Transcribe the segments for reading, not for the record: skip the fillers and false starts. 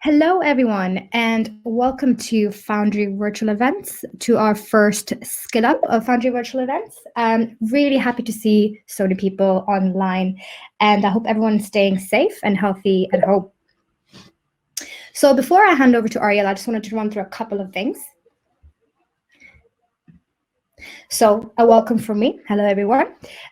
Hello, everyone, and welcome to Foundry Virtual Events, to our first skill up of Foundry Virtual Events. Really happy to see so many people online, and I hope everyone's staying safe and healthy at home. So before I hand over to Ariel, I just wanted to run through a couple of things. So a welcome from me. Hello, everyone.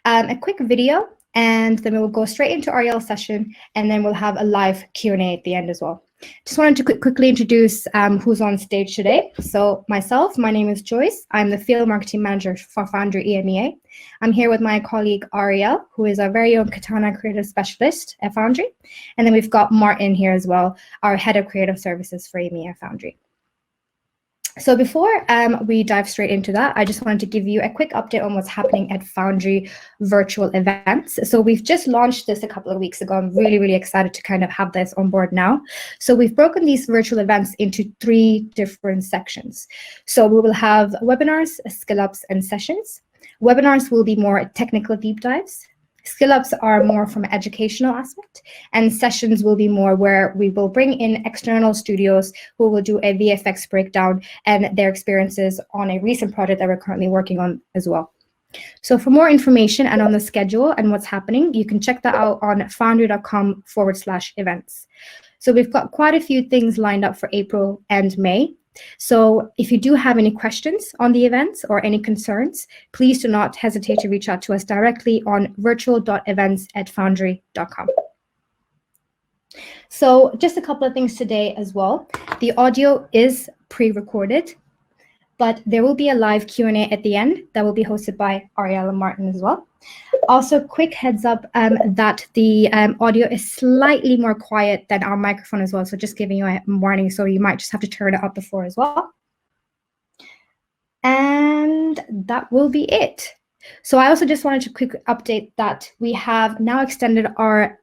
A quick video, and then we will go straight into Ariel's session, and then we'll have a live Q&A at the end as well. Just wanted to quickly introduce who's on stage today. So myself, my name is Joyce. I'm the Field Marketing Manager for Foundry EMEA. I'm here with my colleague Ariel, who is our very own Katana Creative Specialist at Foundry. And then we've got Martin here as well, our Head of Creative Services for EMEA Foundry. So before we dive straight into that, I just wanted to give you a quick update on what's happening at Foundry Virtual Events. So we've just launched this a couple of weeks ago. I'm really, really excited to kind of have this on board now. So we've broken these virtual events into 3 different sections. So we will have webinars, skill ups, and sessions. Webinars will be more technical deep dives. Skill ups are more from an educational aspect, and sessions will be more where we will bring in external studios who will do a VFX breakdown and their experiences on a recent project that we're currently working on as well. So for more information and on the schedule and what's happening, you can check that out on foundry.com/events. So we've got quite a few things lined up for April and May. So if you do have any questions on the events or any concerns, please do not hesitate to reach out to us directly on virtual.events@foundry.com. So just a couple of things today as well. The audio is pre-recorded, but there will be a live Q&A at the end that will be hosted by Ariel and Martin as well. Also, quick heads up that the audio is slightly more quiet than our microphone as well. So just giving you a warning, so you might just have to turn it up before as well. And that will be it. So I also just wanted to quick update that we have now extended our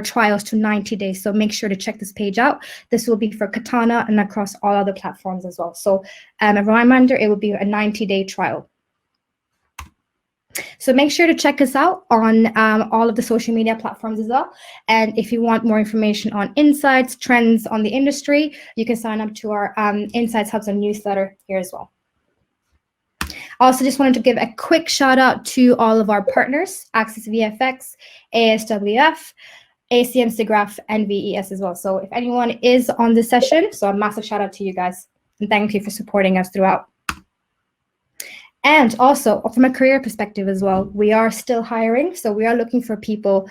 trials to 90 days. So make sure to check this page out. This will be for Katana and across all other platforms as well. So a reminder, it will be a 90-day trial. So make sure to check us out on all of the social media platforms as well. And if you want more information on insights, trends on the industry, you can sign up to our Insights Hubs and newsletter here as well. Also, just wanted to give a quick shout out to all of our partners, Access VFX, ASWF, ACM SIGGRAPH, and VES as well. So if anyone is on this session, so a massive shout out to you guys. And thank you for supporting us throughout. And also, from a career perspective as well, we are still hiring. So we are looking for people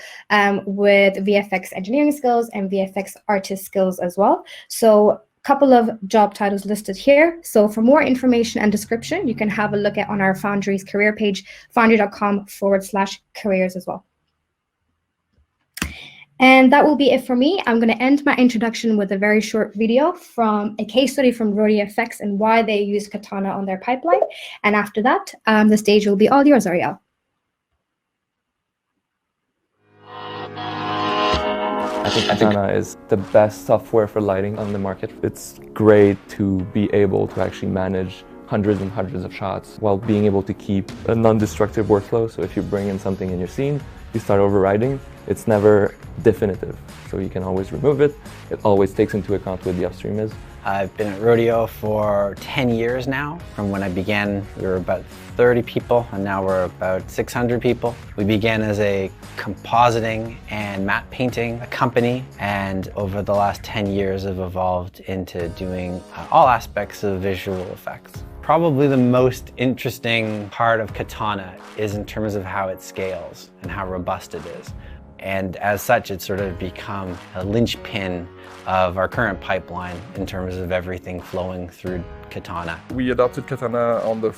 with VFX engineering skills and VFX artist skills as well. So a couple of job titles listed here. So for more information and description, you can have a look at on our Foundry's career page, foundry.com/careers as well. And that will be it for me. I'm going to end my introduction with a very short video from a case study from RodeoFX and why they use Katana on their pipeline. And after that, the stage will be all yours, Ariel. I think Katana is the best software for lighting on the market. It's great to be able to actually manage hundreds and hundreds of shots while being able to keep a non-destructive workflow. So if you bring in something in your scene, you start overriding, it's never definitive. So you can always remove it. It always takes into account what the upstream is. I've been at Rodeo for 10 years now. From when I began, we were about 30 people, and now we're about 600 people. We began as a compositing and matte painting company, and over the last 10 years have evolved into doing all aspects of visual effects. Probably the most interesting part of Katana is in terms of how it scales and how robust it is. And as such, it's sort of become a linchpin of our current pipeline in terms of everything flowing through Katana. We adopted Katana on the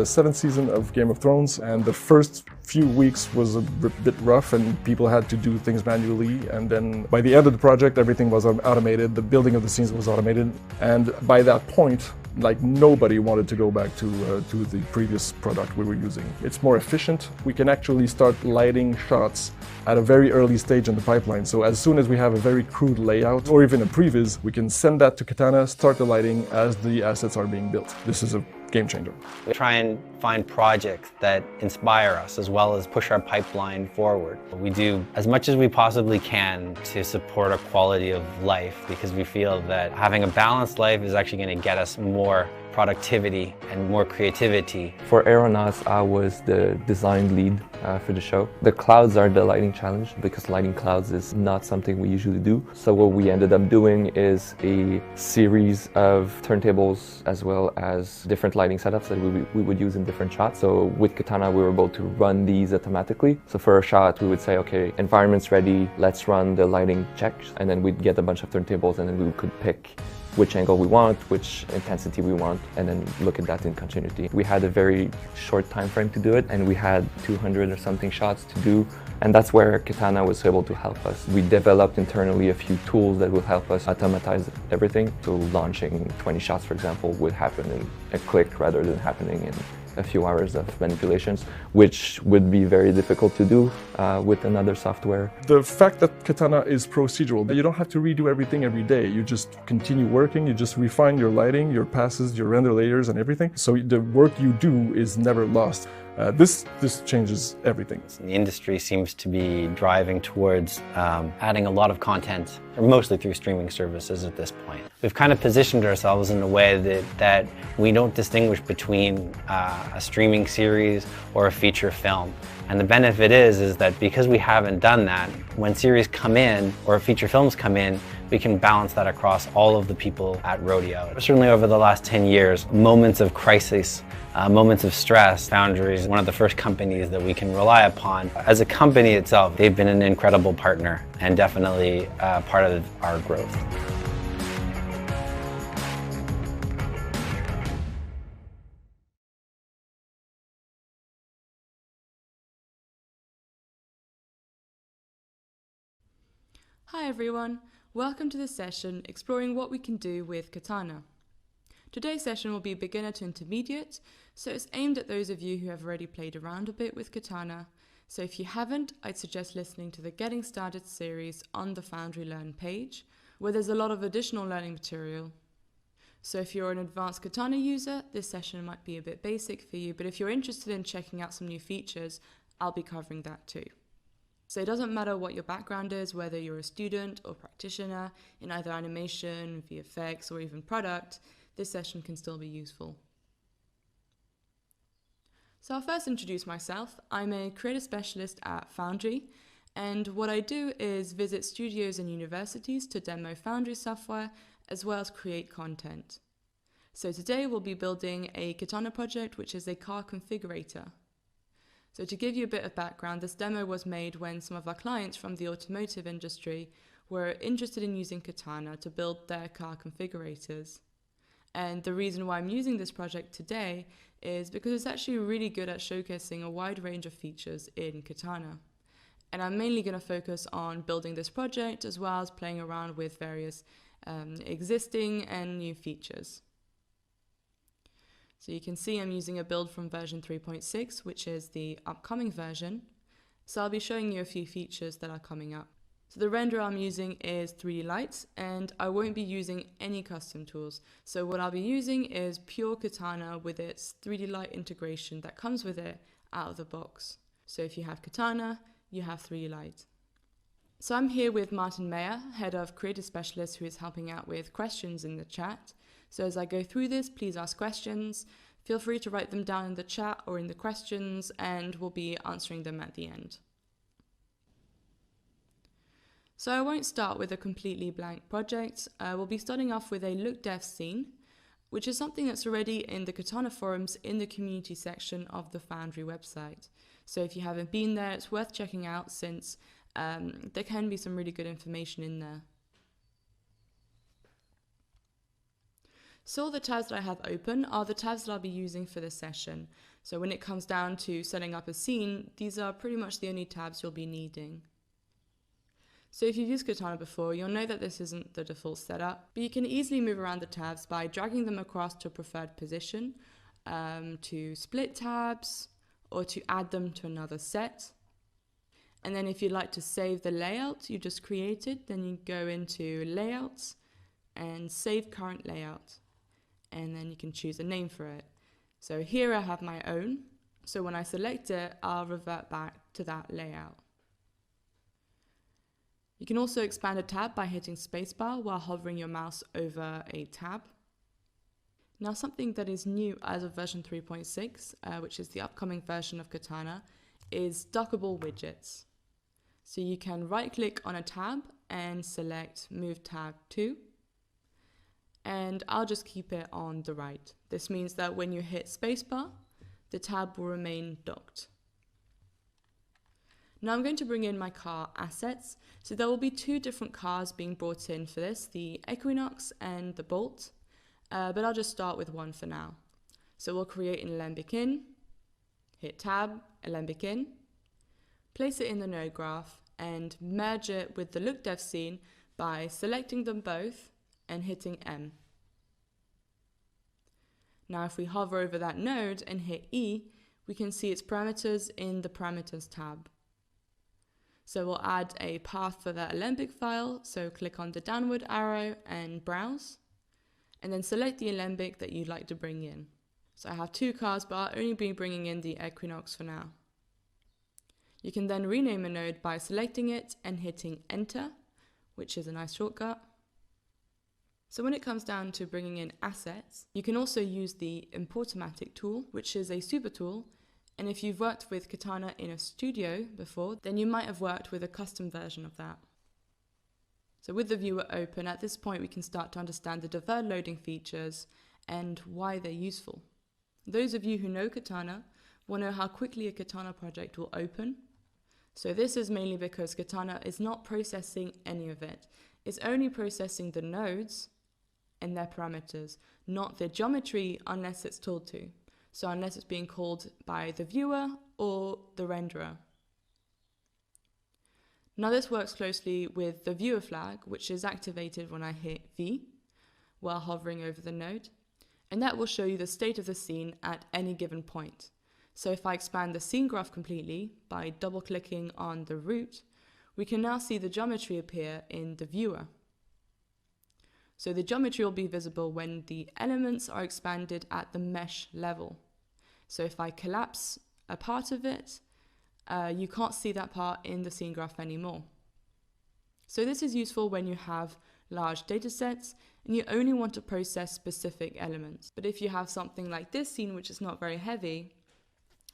7th season of Game of Thrones, and the first few weeks was a bit rough and people had to do things manually. And then by the end of the project, everything was automated. The building of the scenes was automated. And by that point, like nobody wanted to go back to the previous product we were using. It's more efficient. We can actually start lighting shots at a very early stage in the pipeline. So as soon as we have a very crude layout or even a previs, we can send that to Katana, start the lighting as the assets are being built. This is a game changer. We try and find projects that inspire us as well as push our pipeline forward. We do as much as we possibly can to support a quality of life because we feel that having a balanced life is actually going to get us more productivity and more creativity. For Aeronauts, I was the design lead for the show. The clouds are the lighting challenge because lighting clouds is not something we usually do. So what we ended up doing is a series of turntables as well as different lighting setups that we would use in different shots. So with Katana, we were able to run these automatically. So for a shot, we would say, okay, environment's ready, let's run the lighting checks. And then we'd get a bunch of turntables and then we could pick which angle we want, which intensity we want, and then look at that in continuity. We had a very short time frame to do it, and we had 200 or something shots to do, and that's where Katana was able to help us. We developed internally a few tools that will help us automatize everything. So launching 20 shots, for example, would happen in a click rather than happening in a few hours of manipulations, which would be very difficult to do with another software. The fact that Katana is procedural, you don't have to redo everything every day. You just continue working, you just refine your lighting, your passes, your render layers and everything. So the work you do is never lost. This changes everything. The industry seems to be driving towards adding a lot of content, mostly through streaming services at this point. We've kind of positioned ourselves in a way that we don't distinguish between a streaming series or a feature film. And the benefit is that because we haven't done that, when series come in or feature films come in, we can balance that across all of the people at Rodeo. Certainly over the last 10 years, moments of crisis, moments of stress, Foundry is one of the first companies that we can rely upon. As a company itself, they've been an incredible partner and definitely part of our growth. Hi everyone, welcome to this session exploring what we can do with Katana. Today's session will be beginner to intermediate, so it's aimed at those of you who have already played around a bit with Katana. So if you haven't, I'd suggest listening to the Getting Started series on the Foundry Learn page, where there's a lot of additional learning material. So if you're an advanced Katana user, this session might be a bit basic for you, but if you're interested in checking out some new features, I'll be covering that too. So it doesn't matter what your background is, whether you're a student or practitioner in either animation, VFX, or even product, this session can still be useful. So I'll first introduce myself. I'm a creative specialist at Foundry, and what I do is visit studios and universities to demo Foundry software, as well as create content. So today we'll be building a Katana project, which is a car configurator. So to give you a bit of background, this demo was made when some of our clients from the automotive industry were interested in using Katana to build their car configurators. And the reason why I'm using this project today is because it's actually really good at showcasing a wide range of features in Katana. And I'm mainly going to focus on building this project as well as playing around with various existing and new features. So you can see I'm using a build from version 3.6, which is the upcoming version. So I'll be showing you a few features that are coming up. So the renderer I'm using is 3D Lights, and I won't be using any custom tools. So what I'll be using is pure Katana with its 3D Light integration that comes with it out of the box. So if you have Katana, you have 3D Light. So I'm here with Martin Mayer, Head of Creative Specialist, who is helping out with questions in the chat. So as I go through this, please ask questions. Feel free to write them down in the chat or in the questions, and we'll be answering them at the end. So I won't start with a completely blank project. We'll be starting off with a look dev scene, which is something that's already in the Katana forums in the community section of the Foundry website. So if you haven't been there, it's worth checking out since there can be some really good information in there. So all the tabs that I have open are the tabs that I'll be using for this session. So when it comes down to setting up a scene, these are pretty much the only tabs you'll be needing. So if you've used Katana before, you'll know that this isn't the default setup, but you can easily move around the tabs by dragging them across to a preferred position, to split tabs, or to add them to another set. And then if you'd like to save the layout you just created, then you go into Layouts and Save Current Layout. And then you can choose a name for it. So here I have my own. So when I select it, I'll revert back to that layout. You can also expand a tab by hitting spacebar while hovering your mouse over a tab. Now, something that is new as of version 3.6, which is the upcoming version of Katana, is dockable widgets. So you can right-click on a tab and select Move Tab to, and I'll just keep it on the right. This means that when you hit spacebar, the tab will remain docked. Now I'm going to bring in my car assets. So there will be two different cars being brought in for this, the Equinox and the Bolt, but I'll just start with one for now. So we'll create an Alembic in, hit tab, Alembic in, place it in the node graph, and merge it with the look dev scene by selecting them both and hitting M. Now if we hover over that node and hit E, we can see its parameters in the parameters tab. So we'll add a path for that Alembic file, so click on the downward arrow and browse, and then select the Alembic that you'd like to bring in. So I have two cars, but I'll only be bringing in the Equinox for now. You can then rename a node by selecting it and hitting enter, which is a nice shortcut. So when it comes down to bringing in assets, you can also use the Importomatic tool, which is a super tool. And if you've worked with Katana in a studio before, then you might have worked with a custom version of that. So with the viewer open, at this point we can start to understand the deferred loading features and why they're useful. Those of you who know Katana will know how quickly a Katana project will open. So this is mainly because Katana is not processing any of it. It's only processing the nodes and their parameters, not their geometry unless it's told to. So unless it's being called by the viewer or the renderer. Now this works closely with the viewer flag, which is activated when I hit V while hovering over the node. And that will show you the state of the scene at any given point. So if I expand the scene graph completely by double clicking on the root, we can now see the geometry appear in the viewer. So the geometry will be visible when the elements are expanded at the mesh level. So if I collapse a part of it, you can't see that part in the scene graph anymore. So this is useful when you have large data sets and you only want to process specific elements. But if you have something like this scene, which is not very heavy,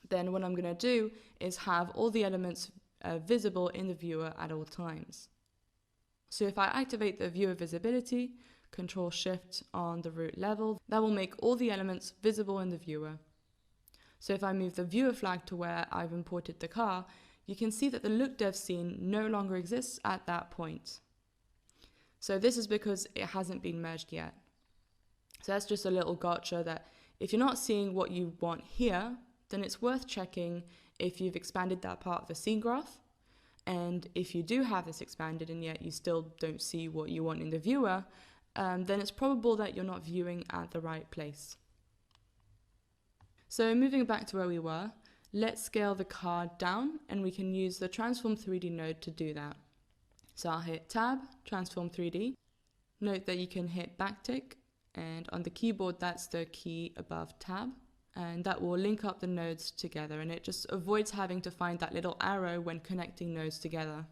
then what I'm going to do is have all the elements visible in the viewer at all times. So if I activate the viewer visibility, Control-Shift on the root level, that will make all the elements visible in the viewer. So if I move the viewer flag to where I've imported the car, you can see that the look dev scene no longer exists at that point. So this is because it hasn't been merged yet. So that's just a little gotcha that if you're not seeing what you want here, then it's worth checking if you've expanded that part of the scene graph. And if you do have this expanded and yet you still don't see what you want in the viewer, then it's probable that you're not viewing at the right place. So moving back to where we were, let's scale the car down and we can use the Transform 3D node to do that. So I'll hit Tab, Transform 3D. Note that you can hit backtick, and on the keyboard that's the key above Tab, and that will link up the nodes together, and it just avoids having to find that little arrow when connecting nodes together.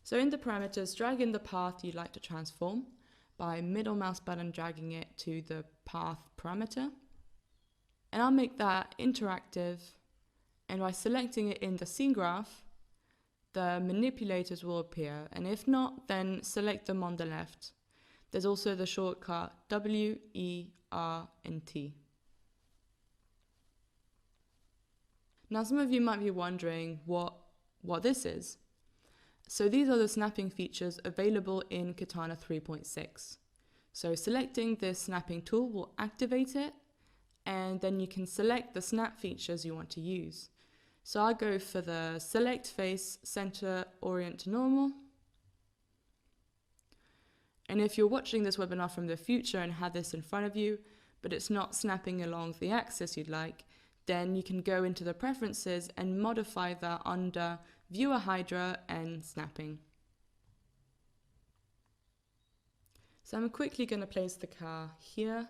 So in the parameters, drag in the path you'd like to transform by middle mouse button dragging it to the path parameter. And I'll make that interactive, and by selecting it in the scene graph, the manipulators will appear, and if not, then select them on the left. There's also the shortcut W, E, R, and T. Now some of you might be wondering what this is. So these are the snapping features available in Katana 3.6. So selecting the snapping tool will activate it, and then you can select the snap features you want to use. So I'll go for the select face, center, orient to normal. And if you're watching this webinar from the future and have this in front of you, but it's not snapping along the axis you'd like, then you can go into the preferences and modify that under Viewer Hydra and Snapping. So I'm quickly going to place the car here,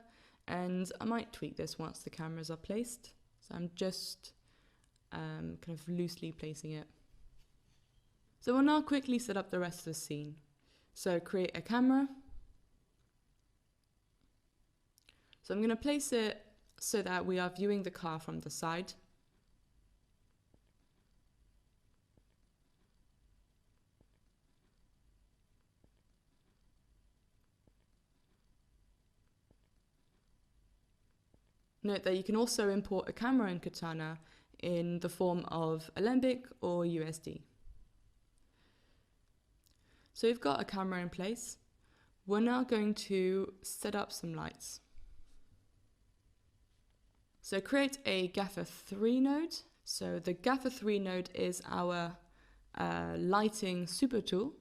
And I might tweak this once the cameras are placed. So I'm just kind of loosely placing it. So we'll now quickly set up the rest of the scene. So create a camera. So I'm going to place it so that we are viewing the car from the side. Note that you can also import a camera in Katana in the form of Alembic or USD. So we've got a camera in place. We're now going to set up some lights. So create a Gaffer 3 node. So the Gaffer 3 node is our lighting super tool.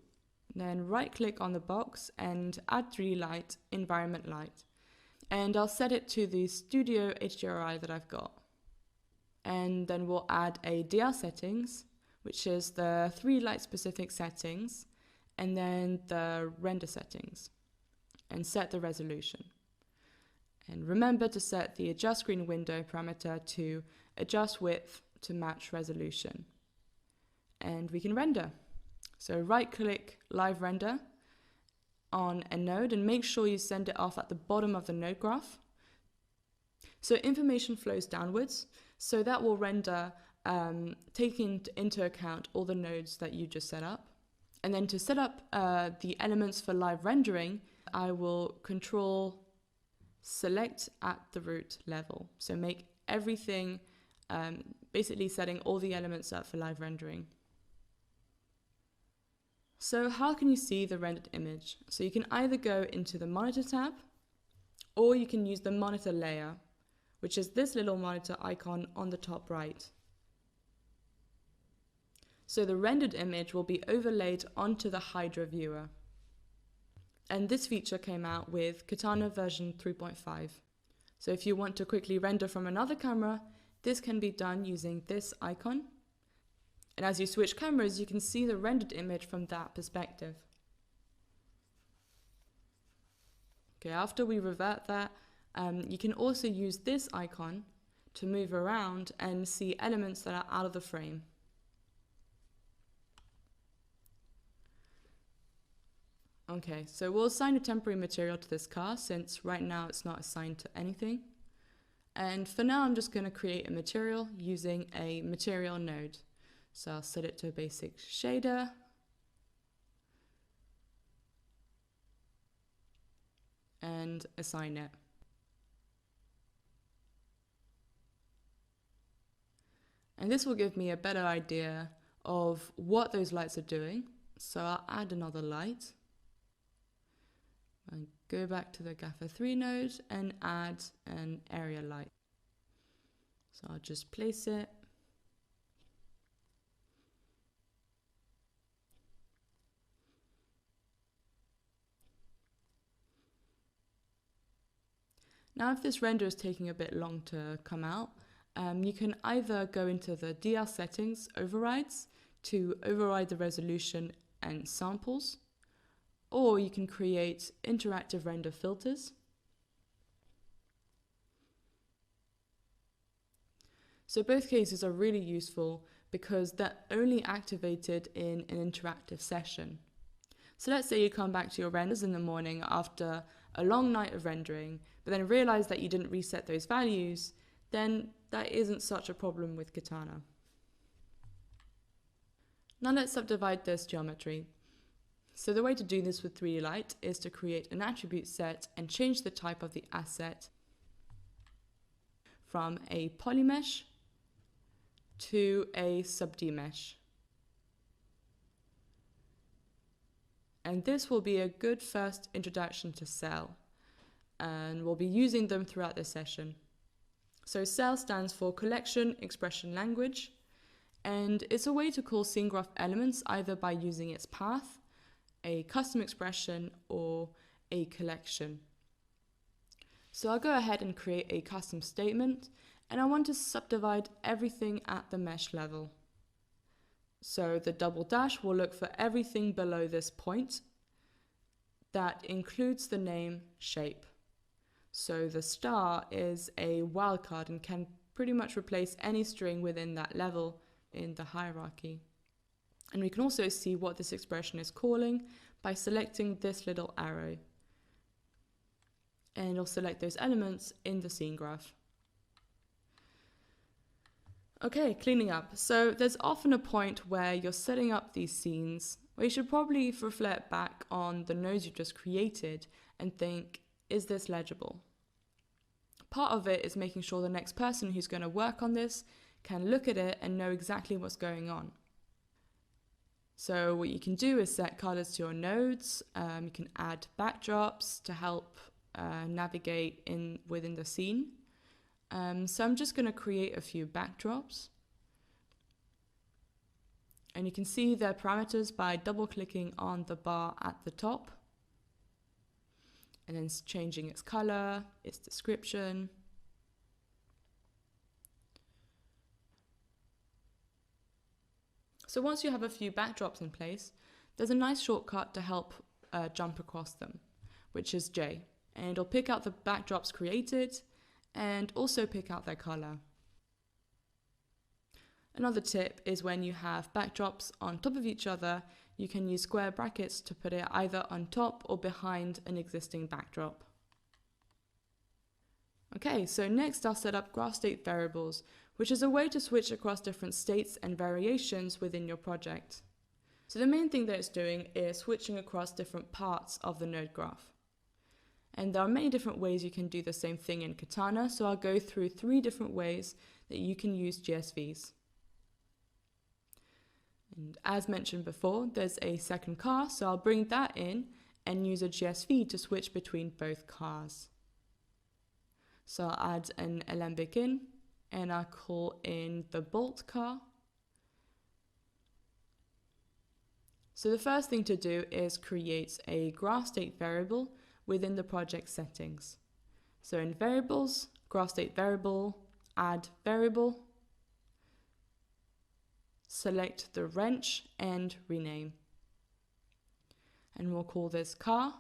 Then right click on the box and add 3D light, environment light. And I'll set it to the Studio HDRI that I've got. And then we'll add a DR settings, which is the 3 light specific settings, and then the render settings, and set the resolution. And remember to set the adjust screen window parameter to adjust width to match resolution. And we can render. So right click live render on a node and make sure you send it off at the bottom of the node graph. So information flows downwards, so that will render taking into account all the nodes that you just set up. And then to set up the elements for live rendering, I will control select at the root level. So make everything, basically setting all the elements up for live rendering. So how can you see the rendered image? So you can either go into the monitor tab, or you can use the monitor layer, which is this little monitor icon on the top right. So the rendered image will be overlaid onto the Hydra뷰or. And this feature came out with Katana version 3.5. So if you want to quickly render from another camera, this can be done using this icon. And as you switch cameras, you can see the rendered image from that perspective. Okay, after we revert that, you can also use this icon to move around and see elements that are out of the frame. Okay, so we'll assign a temporary material to this car since right now it's not assigned to anything. And for now, I'm just going to create a material using a material node. So I'll set it to a basic shader. And assign it. And this will give me a better idea of what those lights are doing. So I'll add another light. And go back to the Gaffer 3 node and add an area light. So I'll just place it. Now if this render is taking a bit long to come out, you can either go into the DR settings overrides to override the resolution and samples, or you can create interactive render filters. So both cases are really useful because they're only activated in an interactive session. So let's say you come back to your renders in the morning after a long night of rendering, but then realize that you didn't reset those values, then that isn't such a problem with Katana. Now let's subdivide this geometry. So the way to do this with 3D Light is to create an attribute set and change the type of the asset from a polymesh to a sub-D mesh. And this will be a good first introduction to Cell, and we'll be using them throughout this session. So Cell stands for Collection Expression Language, and it's a way to call scene graph elements either by using its path, a custom expression, or a collection. So I'll go ahead and create a custom statement, and I want to subdivide everything at the mesh level. So the double dash will look for everything below this point that includes the name shape. So the star is a wildcard and can pretty much replace any string within that level in the hierarchy. And we can also see what this expression is calling by selecting this little arrow. And it'll select those elements in the scene graph. Okay, cleaning up. So there's often a point where you're setting up these scenes where you should probably reflect back on the nodes you've just created and think, is this legible? Part of it is making sure the next person who's going to work on this can look at it and know exactly what's going on. So what you can do is set colors to your nodes. You can add backdrops to help navigate within the scene. So I'm just going to create a few backdrops. And you can see their parameters by double-clicking on the bar at the top. And then changing its color, its description. So once you have a few backdrops in place, there's a nice shortcut to help jump across them, which is J. And it'll pick out the backdrops created and also pick out their color. Another tip is when you have backdrops on top of each other, you can use square brackets to put it either on top or behind an existing backdrop. Okay, so next I'll set up graph state variables, which is a way to switch across different states and variations within your project. So the main thing that it's doing is switching across different parts of the node graph. And there are many different ways you can do the same thing in Katana, so I'll go through 3 different ways that you can use GSVs. And as mentioned before, there's a second car, so I'll bring that in and use a GSV to switch between both cars. So I'll add an alembic in, and I'll call in the bolt car. So the first thing to do is create a graph state variable within the project settings. So in variables, graph state variable, add variable, select the wrench and rename. And we'll call this car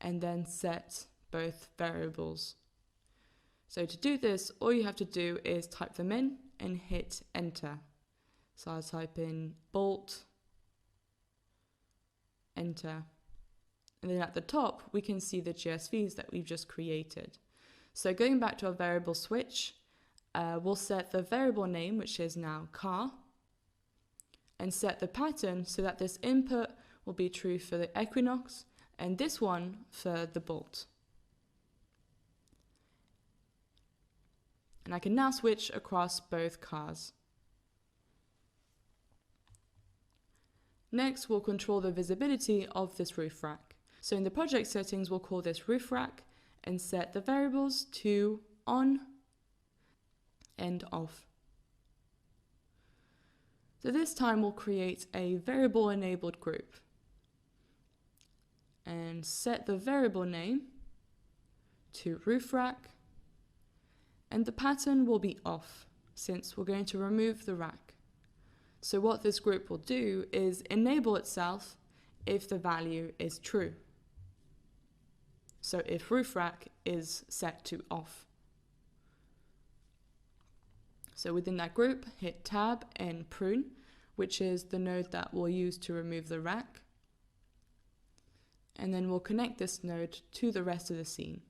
and then set both variables. So to do this, all you have to do is type them in and hit enter. So I'll type in bolt, enter. And then at the top, we can see the GSVs that we've just created. So going back to our variable switch, we'll set the variable name, which is now car, and set the pattern so that this input will be true for the equinox and this one for the bolt. And I can now switch across both cars. Next, we'll control the visibility of this roof rack. So in the project settings, we'll call this roof rack and set the variables to on and off. So this time we'll create a variable enabled group and set the variable name to roof rack, and the pattern will be off since we're going to remove the rack. So what this group will do is enable itself if the value is true. So if roof rack is set to off. So within that group, hit tab and prune, which is the node that we'll use to remove the rack. And then we'll connect this node to the rest of the scene.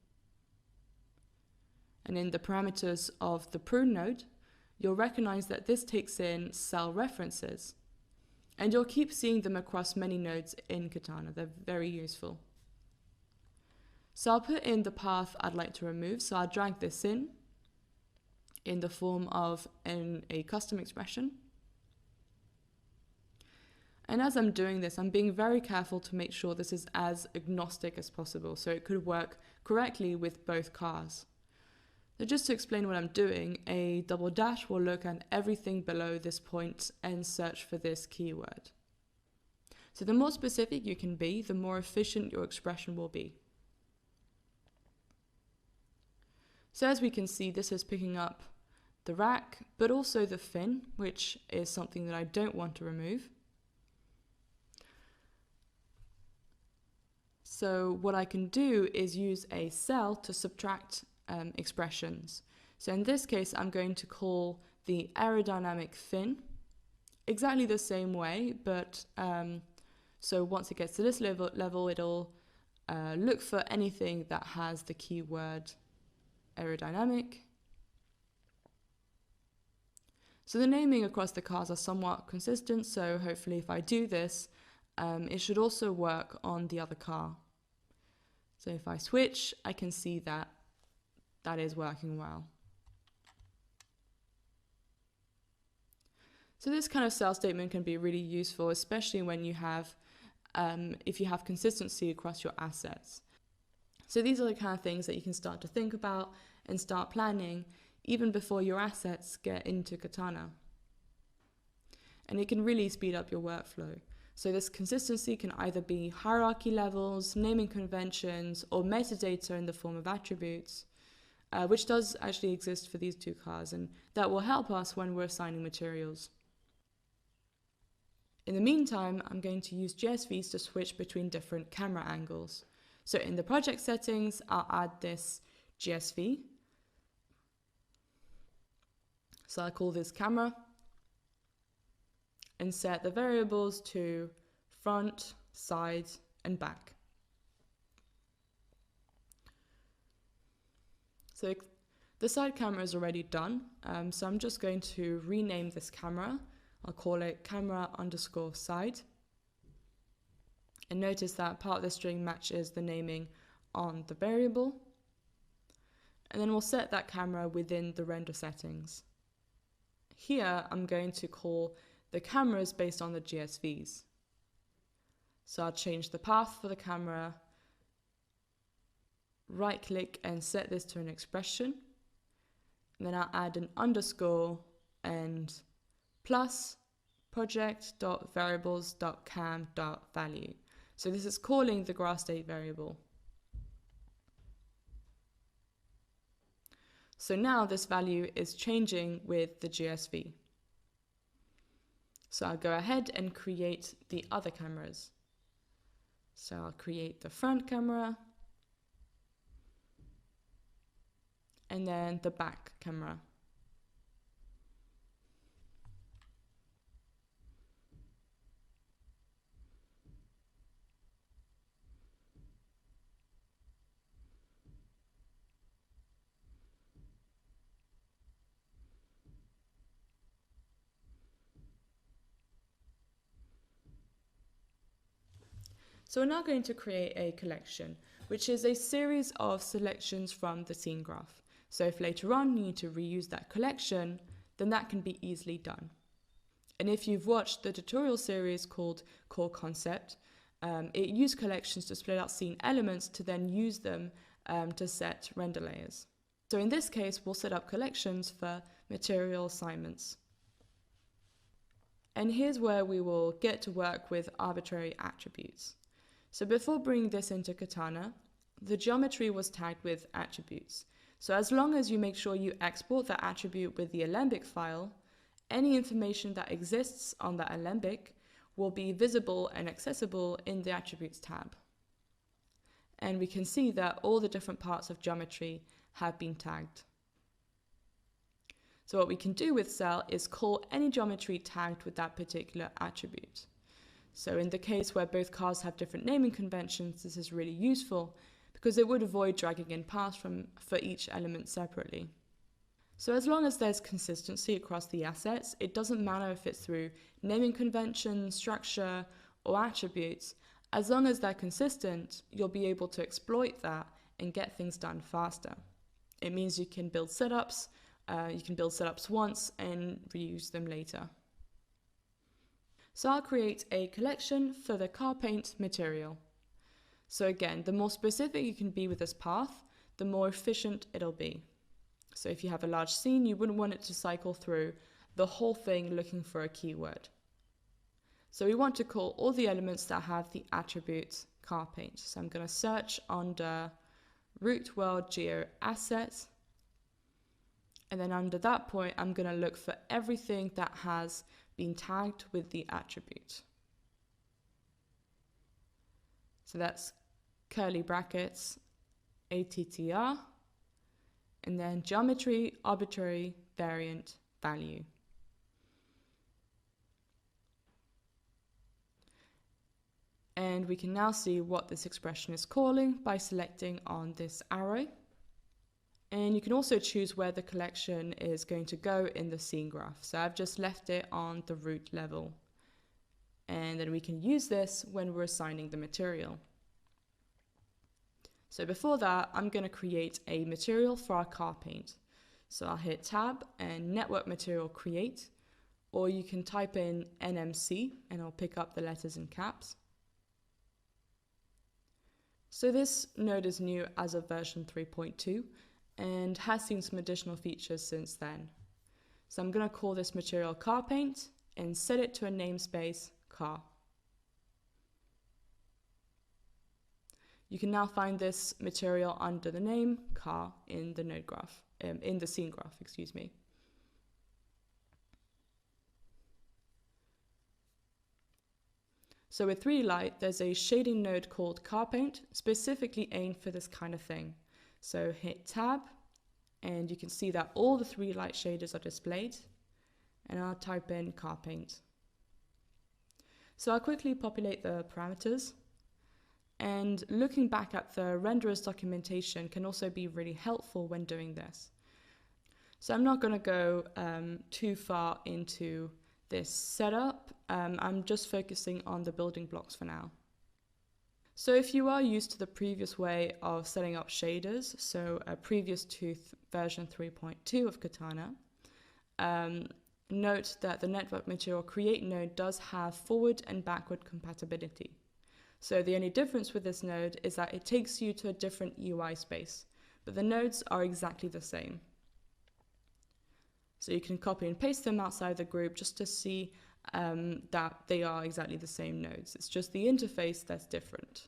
And in the parameters of the prune node, you'll recognize that this takes in cell references. And you'll keep seeing them across many nodes in Katana. They're very useful. So I'll put in the path I'd like to remove. So I'll drag this in the form of a custom expression. And as I'm doing this, I'm being very careful to make sure this is as agnostic as possible, so it could work correctly with both cars. So just to explain what I'm doing, a double dash will look at everything below this point and search for this keyword. So the more specific you can be, the more efficient your expression will be. So as we can see, this is picking up the rack, but also the fin, which is something that I don't want to remove. So what I can do is use a cell to subtract expressions. So in this case, I'm going to call the aerodynamic fin exactly the same way, but so once it gets to this level it'll look for anything that has the keyword aerodynamic. So the naming across the cars are somewhat consistent, so hopefully if I do this, it should also work on the other car. So if I switch, I can see that that is working well. So this kind of cell statement can be really useful, especially when you have, if you have consistency across your assets. So these are the kind of things that you can start to think about and start planning even before your assets get into Katana. And it can really speed up your workflow. So this consistency can either be hierarchy levels, naming conventions, or metadata in the form of attributes, which does actually exist for these two cars, and that will help us when we're assigning materials. In the meantime, I'm going to use GSVs to switch between different camera angles. So in the project settings, I'll add this GSV. So I'll call this camera and set the variables to front, side, and back. So the side camera is already done, so I'm just going to rename this camera. I'll call it camera_side. And notice that part of the string matches the naming on the variable. And then we'll set that camera within the render settings. Here, I'm going to call the cameras based on the GSVs. So I'll change the path for the camera, right click and set this to an expression. And then I'll add an underscore and plus project.variables.cam.value. So this is calling the grass state variable. So now this value is changing with the GSV. So I'll go ahead and create the other cameras. So I'll create the front camera and then the back camera. So we're now going to create a collection, which is a series of selections from the scene graph. So if later on you need to reuse that collection, then that can be easily done. And if you've watched the tutorial series called Core Concept, it used collections to split out scene elements to then use them to set render layers. So in this case, we'll set up collections for material assignments. And here's where we will get to work with arbitrary attributes. So before bringing this into Katana, the geometry was tagged with attributes. So as long as you make sure you export that attribute with the Alembic file, any information that exists on that Alembic will be visible and accessible in the Attributes tab. And we can see that all the different parts of geometry have been tagged. So what we can do with cell is call any geometry tagged with that particular attribute. So in the case where both cars have different naming conventions, this is really useful because it would avoid dragging in paths for each element separately. So as long as there's consistency across the assets, it doesn't matter if it's through naming convention, structure, or attributes. As long as they're consistent, you'll be able to exploit that and get things done faster. It means you can build setups once and reuse them later. So I'll create a collection for the car paint material. So again, the more specific you can be with this path, the more efficient it'll be. So if you have a large scene, you wouldn't want it to cycle through the whole thing looking for a keyword. So we want to call all the elements that have the attribute car paint. So I'm going to search under root world geo assets. And then under that point, I'm going to look for everything that has been tagged with the attribute. So that's curly brackets, attr, and then geometry, arbitrary, variant, value. And we can now see what this expression is calling by selecting on this arrow. And you can also choose where the collection is going to go in the scene graph. So I've just left it on the root level. And then we can use this when we're assigning the material. So before that, I'm going to create a material for our car paint. So I'll hit Tab and NetworkMaterialCreate, or you can type in NMC and I'll pick up the letters in caps. So this node is new as of version 3.2 and has seen some additional features since then. So I'm going to call this material car paint and set it to a namespace car. You can now find this material under the name car in the node graph, in the scene graph, excuse me. So with 3D Light, there's a shading node called car paint, specifically aimed for this kind of thing. So hit Tab, and you can see that all the 3D Light shaders are displayed, and I'll type in car paint. So I'll quickly populate the parameters. And looking back at the renderer's documentation can also be really helpful when doing this. So I'm not going to go too far into this setup. I'm just focusing on the building blocks for now. So if you are used to the previous way of setting up shaders, so previous to version 3.2 of Katana, note that the NetworkMaterialCreate node does have forward and backward compatibility. So the only difference with this node is that it takes you to a different UI space, but the nodes are exactly the same. So you can copy and paste them outside the group just to see that they are exactly the same nodes. It's just the interface that's different.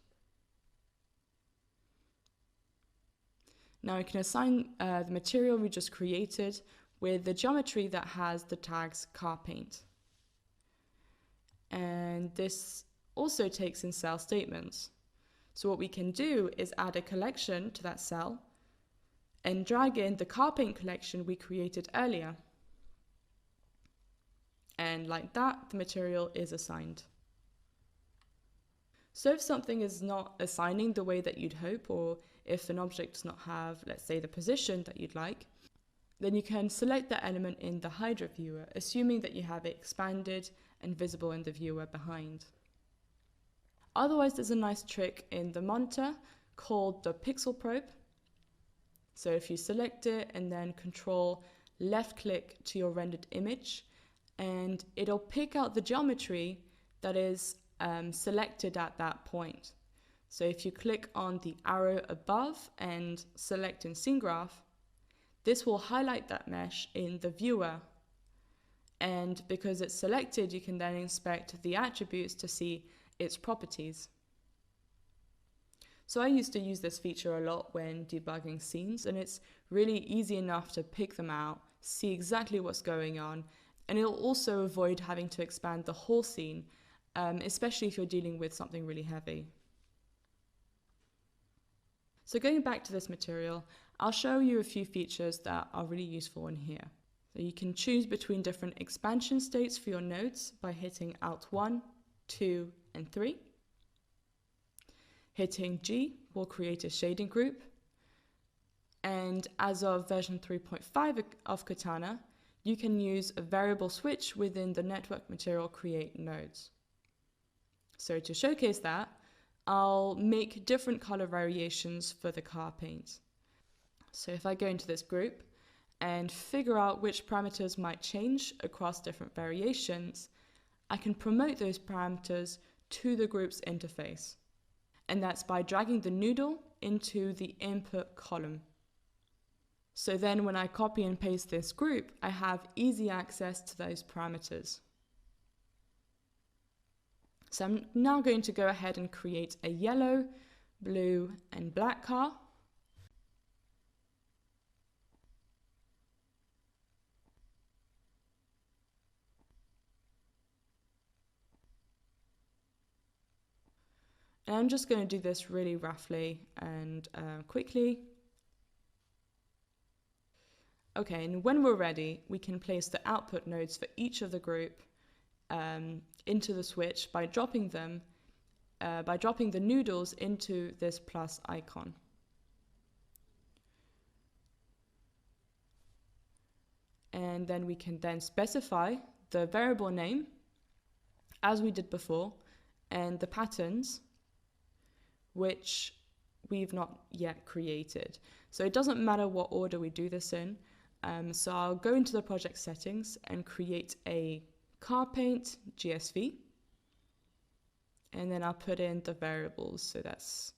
Now you can assign the material we just created with the geometry that has the tags car paint. And this also takes in cell statements. So what we can do is add a collection to that cell and drag in the car paint collection we created earlier. And like that, the material is assigned. So if something is not assigning the way that you'd hope, or if an object does not have, let's say, the position that you'd like, then you can select that element in the Hydra뷰or, assuming that you have it expanded and visible in the viewer behind. Otherwise, there's a nice trick in the monitor called the pixel probe. So if you select it and then control left click to your rendered image, and it'll pick out the geometry that is selected at that point. So if you click on the arrow above and select in scene graph, this will highlight that mesh in the viewer. And because it's selected, you can then inspect the attributes to see its properties. So I used to use this feature a lot when debugging scenes, and it's really easy enough to pick them out, see exactly what's going on, and it'll also avoid having to expand the whole scene, especially if you're dealing with something really heavy. So going back to this material, I'll show you a few features that are really useful in here. So you can choose between different expansion states for your nodes by hitting Alt 1, 2, and 3. Hitting G will create a shading group. And as of version 3.5 of Katana, you can use a variable switch within the NetworkMaterialCreate nodes. So to showcase that, I'll make different color variations for the car paint. So if I go into this group and figure out which parameters might change across different variations, I can promote those parameters to the group's interface. And that's by dragging the noodle into the input column. So then when I copy and paste this group, I have easy access to those parameters. So I'm now going to go ahead and create a yellow, blue, and black car. And I'm just going to do this really roughly and quickly. Okay, and when we're ready, we can place the output nodes for each of the group into the switch by dropping them, by dropping the noodles into this plus icon. And then we can then specify the variable name, as we did before, and the patterns, which we've not yet created. So it doesn't matter what order we do this in. So I'll go into the project settings and create a car paint GSV. And then I'll put in the variables. So that's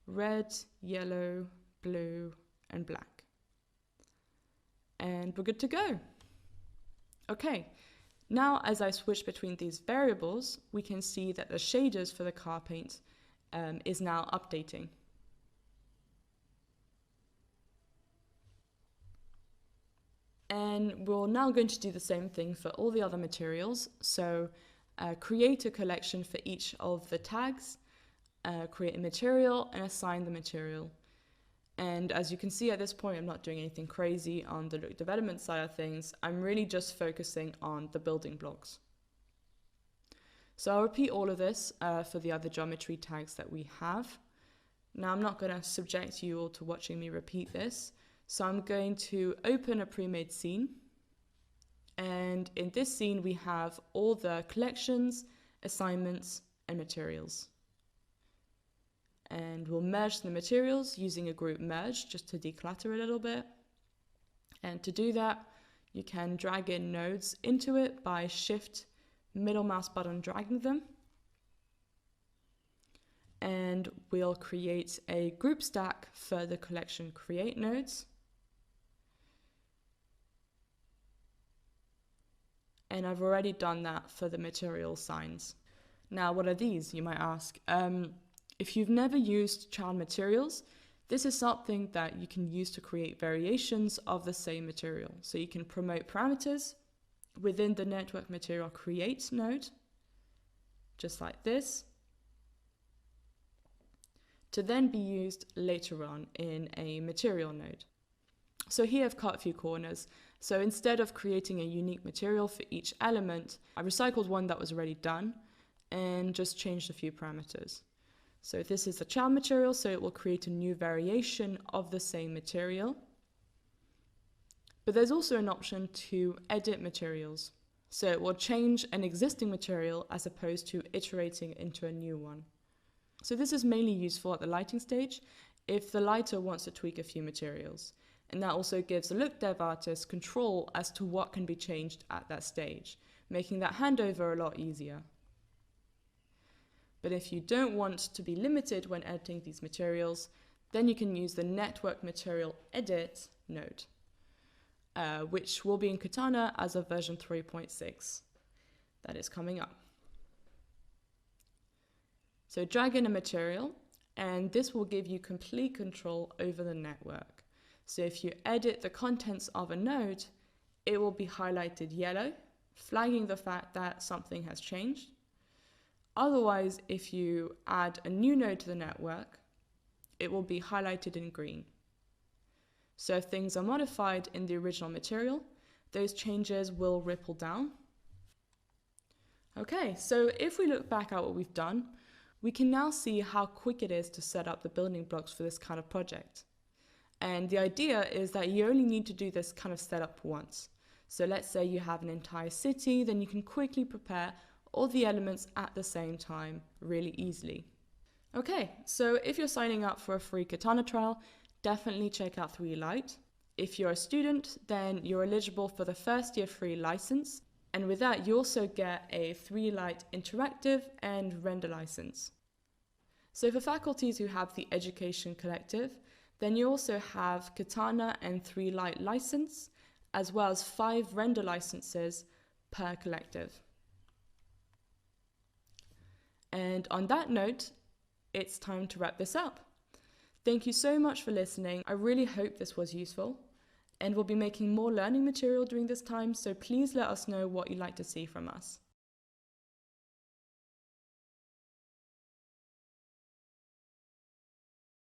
red, yellow, blue, and black. And we're good to go. Okay, now as I switch between these variables, we can see that the shaders for the car paint is now updating. And we're now going to do the same thing for all the other materials. So create a collection for each of the tags, create a material, and assign the material. And as you can see at this point, I'm not doing anything crazy on the development side of things. I'm really just focusing on the building blocks. So I'll repeat all of this for the other geometry tags that we have. Now I'm not going to subject you all to watching me repeat this. So I'm going to open a pre-made scene. And in this scene, we have all the collections, assignments, and materials. And we'll merge the materials using a group merge just to declutter a little bit. And to do that, you can drag in nodes into it by shift middle mouse button dragging them. And we'll create a group stack for the collection create nodes. And I've already done that for the material signs. Now, what are these, you might ask? If you've never used child materials, this is something that you can use to create variations of the same material. So you can promote parameters within the NetworkMaterialCreate node, just like this, to then be used later on in a material node. So here I've cut a few corners. So instead of creating a unique material for each element, I recycled one that was already done and just changed a few parameters. So this is the child material, so it will create a new variation of the same material. But there's also an option to edit materials. So it will change an existing material as opposed to iterating into a new one. So this is mainly useful at the lighting stage if the lighter wants to tweak a few materials. And that also gives the look dev artist control as to what can be changed at that stage, making that handover a lot easier. But if you don't want to be limited when editing these materials, then you can use the NetworkMaterialEdit node, which will be in Katana as of version 3.6. That is coming up. So drag in a material, and this will give you complete control over the network. So if you edit the contents of a node, it will be highlighted yellow, flagging the fact that something has changed. Otherwise, if you add a new node to the network, it will be highlighted in green. So if things are modified in the original material, those changes will ripple down. Okay, so if we look back at what we've done, we can now see how quick it is to set up the building blocks for this kind of project. And the idea is that you only need to do this kind of setup once. So let's say you have an entire city, then you can quickly prepare all the elements at the same time really easily. Okay, so if you're signing up for a free Katana trial, definitely check out 3Light. If you're a student, then you're eligible for the first year free license. And with that, you also get a 3Light interactive and render license. So for faculties who have the Education Collective, then you also have Katana and 3Light license, as well as 5 render licenses per collective. And on that note, it's time to wrap this up. Thank you so much for listening. I really hope this was useful. And we'll be making more learning material during this time, so please let us know what you'd like to see from us.